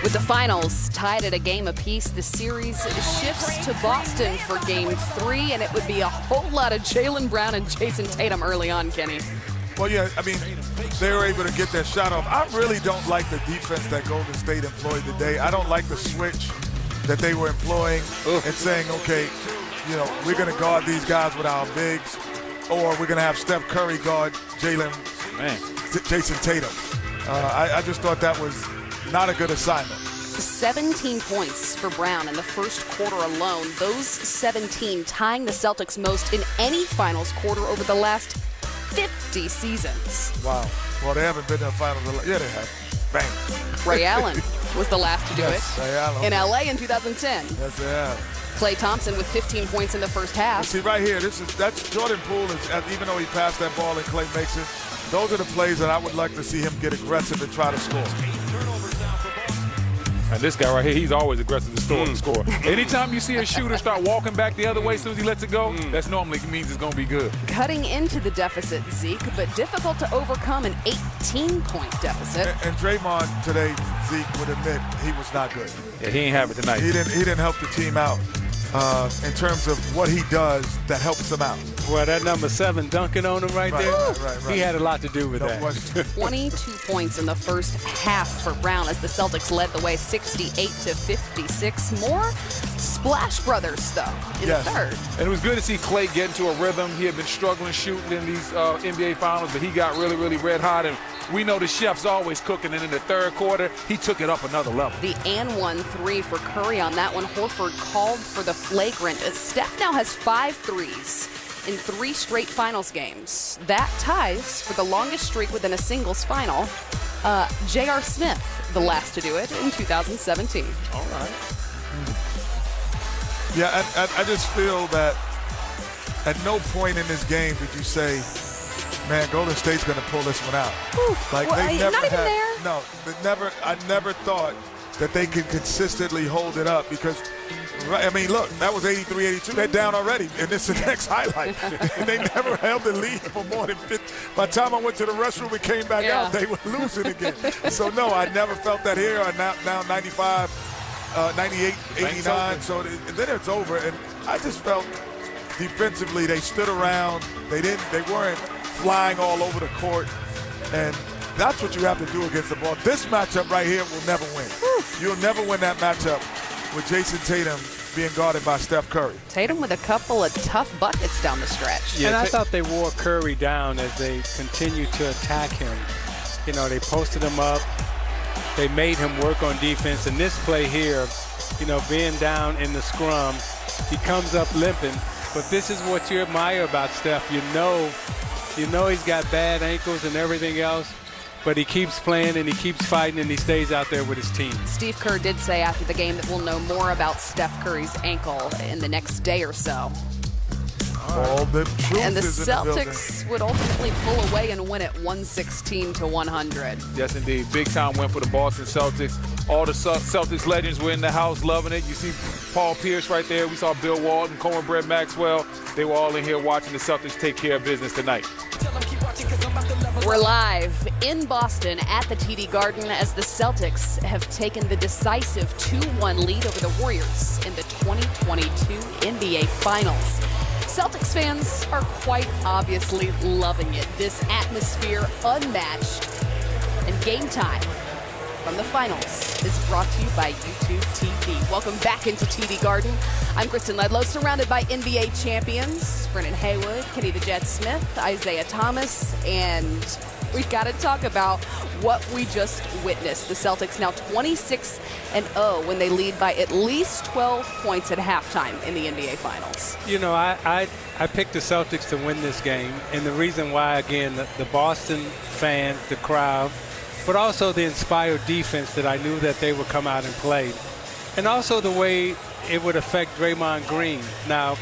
With the finals tied at a game apiece, the series shifts to Boston for Game 3, and it would be a whole lot of Jaylen Brown and Jason Tatum early on, Kenny. Well, yeah, I mean, they were able to get that shot off. I really don't like the defense that Golden State employed today. I don't like the switch that they were employing and saying, okay, you know, we're going to guard these guys with our bigs, or we're going to have Steph Curry guard Jason Tatum. I just thought that was not a good assignment. 17 points for Brown in the first quarter alone. Those 17 tying the Celtics most in any finals quarter over the last 50 seasons. Wow. Well, they haven't been in the finals. Yeah, they have. Bang. Ray Allen was the last to do it Ray Allen. in LA in 2010. Yes, they have. Klay Thompson with 15 points in the first half. See, right here, that's Jordan Poole. Even though he passed that ball and Klay makes it, those are the plays that I would like to see him get aggressive and try to score. And this guy right here, he's always aggressive to score. Anytime you see a shooter start walking back the other way as soon as he lets it go, that's normally means it's going to be good. Cutting into the deficit, Zeke, but difficult to overcome an 18-point deficit. And Draymond today, Zeke would admit he was not good. Yeah, he ain't have it tonight. He didn't help the team out in terms of what he does that helps him out. Well, that number 7 dunking on him right there, right. he had a lot to do with that. 22 points in the first half for Brown as the Celtics led the way 68-56. More Splash Brothers, though, in the third. And it was good to see Klay get into a rhythm. He had been struggling shooting in these NBA Finals, but he got really, really red hot. And we know the chef's always cooking, and in the third quarter, he took it up another level. The and-one three for Curry on that one. Horford called for the flagrant. Steph now has 5 threes in 3 straight finals games. That ties for the longest streak within a singles final. J.R. Smith, the last to do it in 2017. All right. Yeah, I just feel that at no point in this game did you say, man, Golden State's going to pull this one out. Like, well, they never not even had, there. No, I never thought that they could consistently hold it up because, I mean, look, that was 83-82. They're down already, and this is the next highlight. They never held the lead for more than 50. By the time I went to the restroom and came back out, they were losing again. So, no, I never felt that here. Now 95, 98, 89. So then it's over. And I just felt defensively they stood around. They weren't flying all over the court. And that's what you have to do against the ball. This matchup right here will never win. You'll never win that matchup with Jason Tatum being guarded by Steph Curry. Tatum with a couple of tough buckets down the stretch. Yeah, and I thought they wore Curry down as they continued to attack him. You know, they posted him up. They made him work on defense. And this play here, you know, being down in the scrum, he comes up limping. But this is what you admire about Steph. You know he's got bad ankles and everything else, but he keeps playing and he keeps fighting and he stays out there with his team. Steve Kerr did say after the game that we'll know more about Steph Curry's ankle in the next day or so. And the Celtics would ultimately pull away and win it 116-100. Yes, indeed. Big time win for the Boston Celtics. All the Celtics legends were in the house loving it. You see Paul Pierce right there. We saw Bill Walton, Cornbread Maxwell. They were all in here watching the Celtics take care of business tonight. We're live in Boston at the TD Garden as the Celtics have taken the decisive 2-1 lead over the Warriors in the 2022 NBA Finals. Celtics fans are quite obviously loving it. This atmosphere unmatched. And GameTime from the finals is brought to you by YouTube TV. Welcome back into TD Garden. I'm Kristen Ledlow, surrounded by NBA champions, Brennan Haywood, Kenny the Jet Smith, Isaiah Thomas, and we've got to talk about what we just witnessed. The Celtics now 26-0 when they lead by at least 12 points at halftime in the NBA Finals. You know, I picked the Celtics to win this game, and the reason why, again, the Boston fans, the crowd, but also the inspired defense that I knew that they would come out and play, and also the way it would affect Draymond Green. Now,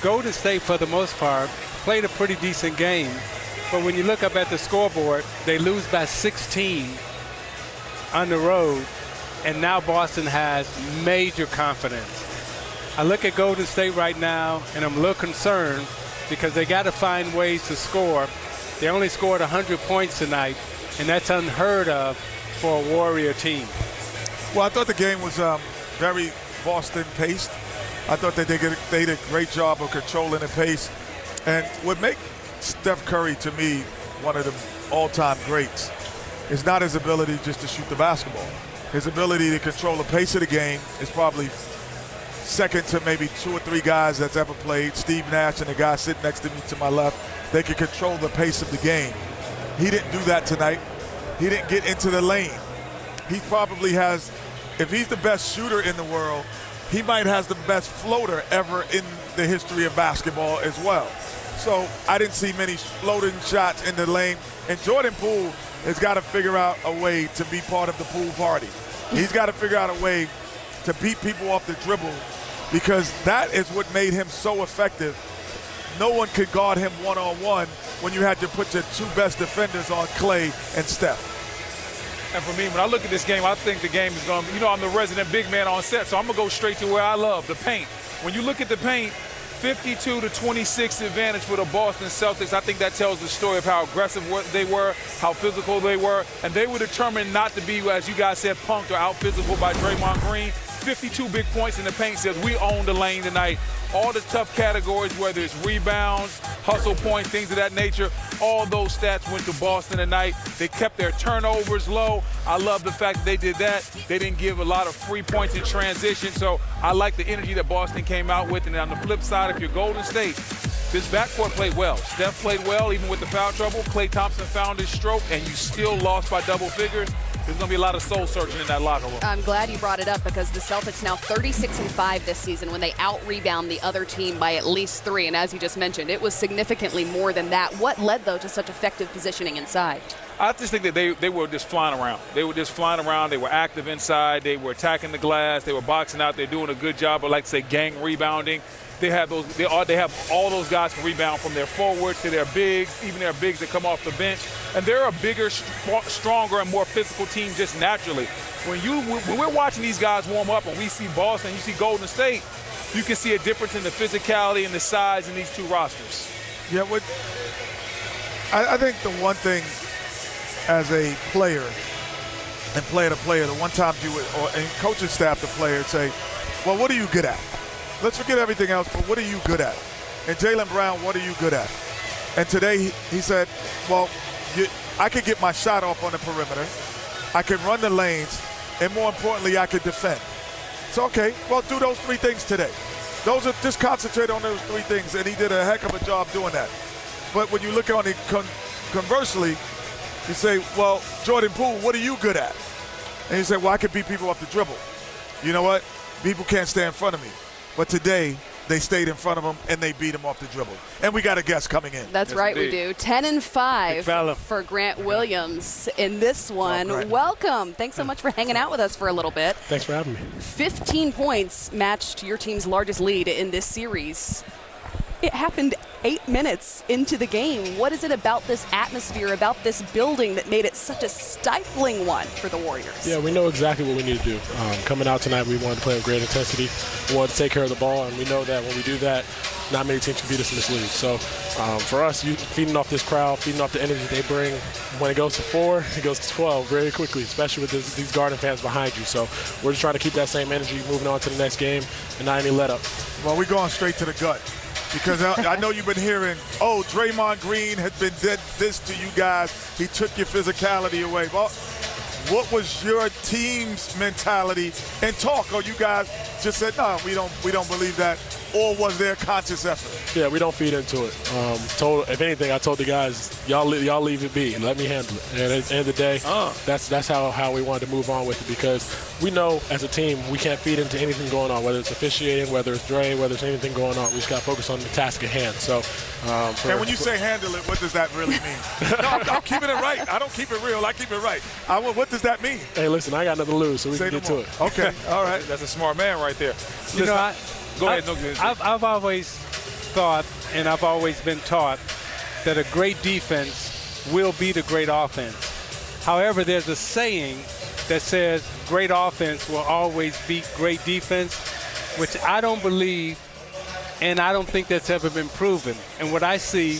Golden State, for the most part, played a pretty decent game. But when you look up at the scoreboard, they lose by 16 on the road, and now Boston has major confidence. I look at Golden State right now, and I'm a little concerned because they got to find ways to score. They only scored 100 points tonight, and that's unheard of for a Warrior team. Well, I thought the game was very Boston-paced. I thought that they did a great job of controlling the pace. And what makes Steph Curry, to me, one of the all-time greats is not his ability just to shoot the basketball. His ability to control the pace of the game is probably second to maybe 2 or 3 guys that's ever played. Steve Nash and the guy sitting next to me to my left, they can control the pace of the game. He didn't do that tonight. He didn't get into the lane. He probably has, if he's the best shooter in the world, he might has the best floater ever in the history of basketball as well. So I didn't see many floating shots in the lane. And Jordan Poole has got to figure out a way to be part of the pool party. He's got to figure out a way to beat people off the dribble, because that is what made him so effective. No one could guard him one-on-one when you had to put your 2 best defenders on Clay and Steph. And for me, when I look at this game, I think the game is going to, I'm the resident big man on set, so I'm going to go straight to where I love, the paint. When you look at the paint, 52-26 advantage for the Boston Celtics. I think that tells the story of how aggressive they were, how physical they were, and they were determined not to be, as you guys said, punked or out-physical by Draymond Green. 52 big points in the paint says we own the lane tonight. All the tough categories, whether it's rebounds, hustle points, things of that nature, all those stats went to Boston tonight. They kept their turnovers low. I love the fact that they did that. They didn't give a lot of free points in transition, so I like the energy that Boston came out with. And on the flip side, if you're Golden State, this backcourt played well. Steph played well, even with the foul trouble. Klay Thompson found his stroke, and you still lost by double figures. There's going to be a lot of soul searching in that locker room. I'm glad you brought it up, because the Celtics now 36-5 this season when they out-rebound the other team by at least 3. And as you just mentioned, it was significantly more than that. What led, though, to such effective positioning inside? I just think that they were just flying around. They were just flying around. They were active inside. They were attacking the glass. They were boxing out. They're doing a good job of, like, say, gang rebounding. They have all those guys can rebound, from their forwards to their bigs, even their bigs that come off the bench. And they're a bigger, stronger, and more physical team just naturally. When we're watching these guys warm up and we see Boston, you see Golden State, you can see a difference in the physicality and the size in these 2 rosters. Yeah, I think the one thing as a player and player to player, the one time you would, and coaching staff to players say, well, what are you good at? Let's forget everything else, but what are you good at? And Jaylen Brown, what are you good at? And today he said, well, I could get my shot off on the perimeter, I can run the lanes, and more importantly, I could defend. So, okay, well, do those 3 things today. Just concentrate on those 3 things, and he did a heck of a job doing that. But when you look on it conversely, you say, well, Jordan Poole, what are you good at? And you say, well, I can beat people off the dribble. You know what? People can't stay in front of me. But today, they stayed in front of him, and they beat him off the dribble. And we got a guest coming in. That's yes, right, indeed. We do. 10-5 for Grant Williams in this one. Well, welcome. Thanks so much for hanging out with us for a little bit. Thanks for having me. 15 points matched your team's largest lead in this series. It happened 8 minutes into the game. What is it about this atmosphere, about this building, that made it such a stifling one for the Warriors? Yeah, we know exactly what we need to do. Coming out tonight, we wanted to play with great intensity. We wanted to take care of the ball, and we know that when we do that, not many teams can beat us in this league. So for us, feeding off this crowd, feeding off the energy they bring, when it goes to 4, it goes to 12 very quickly, especially with these Garden fans behind you. So we're just trying to keep that same energy moving on to the next game and not any let up. Well, we're going straight to the gut. Because I know you've been hearing, oh, Draymond Green had been did this to you guys. He took your physicality away. Well, what was your team's mentality and talk? Or you guys just said, no, we don't believe that? Or was there a conscious effort? Yeah, we don't feed into it. If anything, I told the guys, y'all leave it be and let me handle it. And at the end of the day, that's how we wanted to move on with it, because we know as a team we can't feed into anything going on, whether it's officiating, whether it's Dre, whether it's anything going on. We just got to focus on the task at hand. So, and when you say handle it, what does that really mean? No, I'm keeping it right. I don't keep it real. I keep it right. What does that mean? Hey, listen, I got nothing to lose, so we can get to it. Okay, all right. That's a smart man right there. You know, Go ahead. I've always thought, and I've always been taught, that a great defense will beat a great offense. However, there's a saying that says great offense will always beat great defense, which I don't believe, and I don't think that's ever been proven. And what I see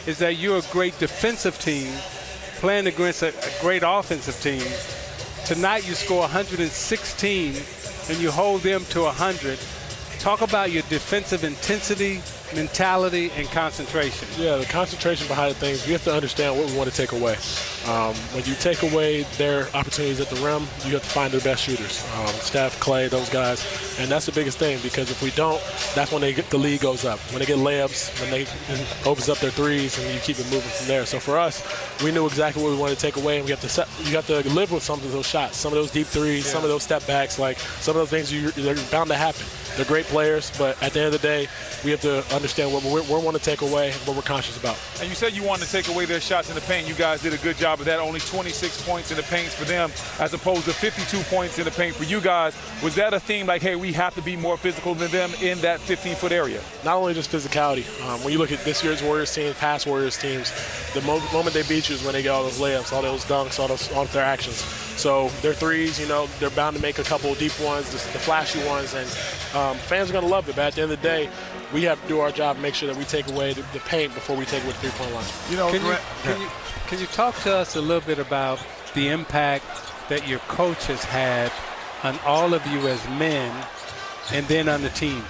is that you're a great defensive team playing against a great offensive team, Tonight you score 116 and you hold them to 100. Talk about your defensive intensity, mentality, and concentration. Yeah, the concentration behind things, we have to understand what we want to take away. When you take away their opportunities at the rim, you have to find their best shooters. Steph, Clay, those guys. And that's the biggest thing, because if we don't, that's when the lead goes up. When they get layups, when they opens up their threes, and you keep it moving from there. So for us, we knew exactly what we wanted to take away, and you have to live with some of those shots, some of those deep threes, some of those step backs, like some of those things they're bound to happen. They're great players, but at the end of the day, we have to understand what we want to take away and what we're conscious about. And you said you wanted to take away their shots in the paint. You guys did a good job of that. Only 26 points in the paint for them, as opposed to 52 points in the paint for you guys. Was that a theme like, hey, we have to be more physical than them in that 15-foot area? Not only just physicality. When you look at this year's Warriors team, past Warriors teams, the moment they beat you is when they get all those layups, all those dunks, all their actions. So their threes, they're bound to make a couple of deep ones, the flashy ones, and fans are going to love it. But at the end of the day, we have to do our job and make sure that we take away the paint before we take away the three-point line. Can you talk to us a little bit about the impact that your coach has had on all of you as men and then on the team?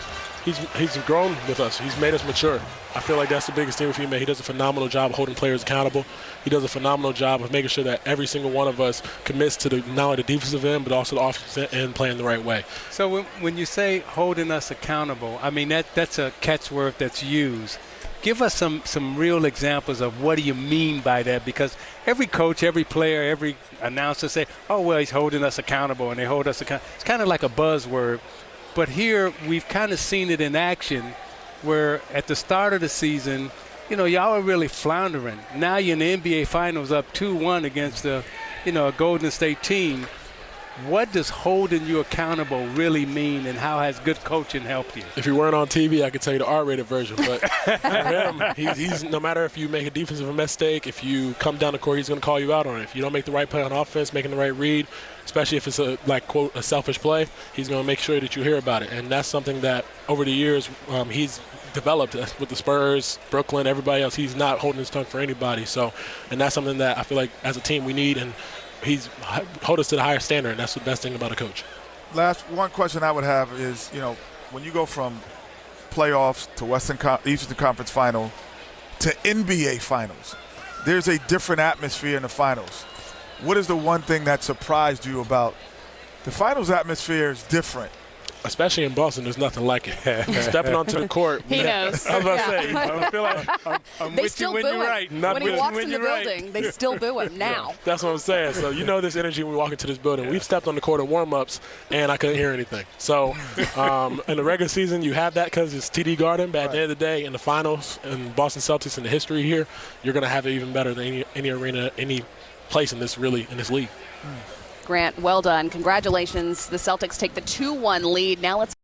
He's grown with us. He's made us mature. I feel like that's the biggest thing with him. He does a phenomenal job of holding players accountable. He does a phenomenal job of making sure that every single one of us commits to not only the defensive end, but also the offensive end, playing the right way. So when you say holding us accountable, I mean, that's a catchword that's used. Give us some real examples of what do you mean by that, because every coach, every player, every announcer say, oh, well, he's holding us accountable, and they hold us accountable. It's kind of like a buzzword. But here we've kind of seen it in action, where at the start of the season, y'all are really floundering. Now you're in the NBA Finals up 2-1 against a Golden State team. What does holding you accountable really mean, and how has good coaching helped you? If you weren't on TV, I could tell you the R-rated version. But for him, he's no matter if you make a defensive mistake, if you come down the court, he's going to call you out on it. If you don't make the right play on offense, making the right read, especially if it's quote, a selfish play, he's going to make sure that you hear about it. And that's something that over the years he's developed with the Spurs, Brooklyn, everybody else. He's not holding his tongue for anybody. And that's something that I feel like as a team we need, and he's hold us to the higher standard, and that's the best thing about a coach. Last one question I would have is, when you go from playoffs to Eastern Conference Final to NBA Finals, there's a different atmosphere in the finals. What is the one thing that surprised you about the finals atmosphere? Is different. Especially in Boston, there's nothing like it. Stepping onto the court. He knows. I was about to say, I feel like I'm They with still you when boo you're him. right. When he walks in the right. building, they still boo him now. That's what I'm saying. So this energy when we walk into this building. We've stepped on the court in warm-ups, and I couldn't hear anything. So in the regular season, you have that because it's TD Garden. But at the end of the day, in the finals, and Boston Celtics in the history here, you're going to have it even better than any arena, any place in this league. Grant, well done. Congratulations. The Celtics take the 2-1 lead. Now let's